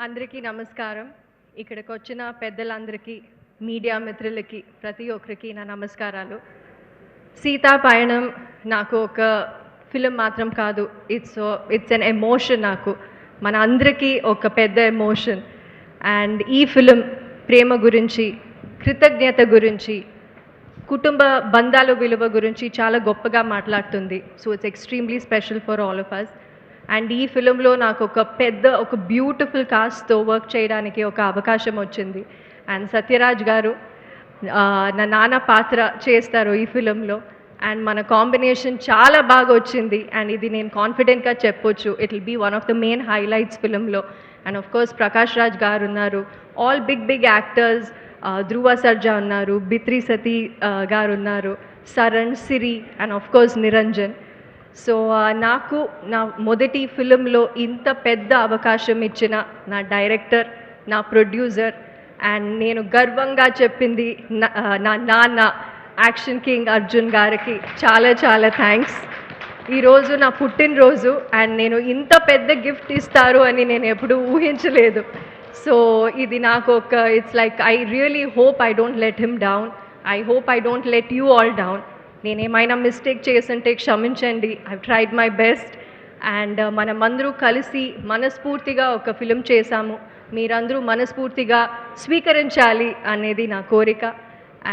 అందరికీ నమస్కారం. ఇక్కడికి వచ్చిన పెద్దలందరికీ, మీడియా మిత్రులకి, ప్రతి ఒక్కరికి నా నమస్కారాలు. సీతా పయణం నాకు ఒక ఫిలిం మాత్రం కాదు. ఇట్స్ ఎన్ ఎమోషన్ నాకు. మన అందరికీ ఒక పెద్ద ఎమోషన్. అండ్ ఈ ఫిలిం ప్రేమ గురించి, కృతజ్ఞత గురించి, కుటుంబ బంధాల విలువ గురించి చాలా గొప్పగా మాట్లాడుతుంది. So it's extremely special for all of us. And ఈ ఫిలింలో నాకు ఒక బ్యూటిఫుల్ కాస్ట్తో వర్క్ చేయడానికి ఒక అవకాశం వచ్చింది. అండ్ సత్యరాజ్ గారు నా నాన్న పాత్ర చేస్తారు ఈ ఫిలింలో. అండ్ మన కాంబినేషన్ చాలా బాగా వచ్చింది. అండ్ ఇది నేను కాన్ఫిడెంట్గా చెప్పొచ్చు, it will be one of the main highlights ఫిలింలో. And of course Prakash Raj garu ఉన్నారు, all big actors. Dhruva Sarja ఉన్నారు, బిత్రి సతీ గారు ఉన్నారు, Saran, Siri and of course Niranjan. So నాకు నా మొదటి ఫిలింలో ఇంత పెద్ద అవకాశం ఇచ్చిన నా డైరెక్టర్, నా ప్రొడ్యూసర్ అండ్ నేను గర్వంగా చెప్పింది నా నాన్న యాక్షన్ కింగ్ అర్జున్ గారికి చాలా చాలా థ్యాంక్స్. ఈరోజు నా పుట్టినరోజు అండ్ నేను ఇంత పెద్ద గిఫ్ట్ ఇస్తారు అని నేను ఎప్పుడూ ఊహించలేదు. సో ఇది నాకు it's like I really hope I don't let him down. I hope I don't let you all down. నేనేమైనా మిస్టేక్ చేస్తుంటే క్షమించండి. I tried my best. And మనమందరూ కలిసి మనస్ఫూర్తిగా ఒక ఫిలిం చేశాము. మీరందరూ మనస్ఫూర్తిగా స్వీకరించాలి అనేది నా కోరిక.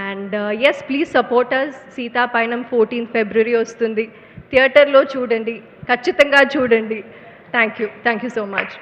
And yes, please support us. Seetha Payanam 14th February వస్తుంది. థియేటర్లో చూడండి, ఖచ్చితంగా చూడండి. Thank you so much.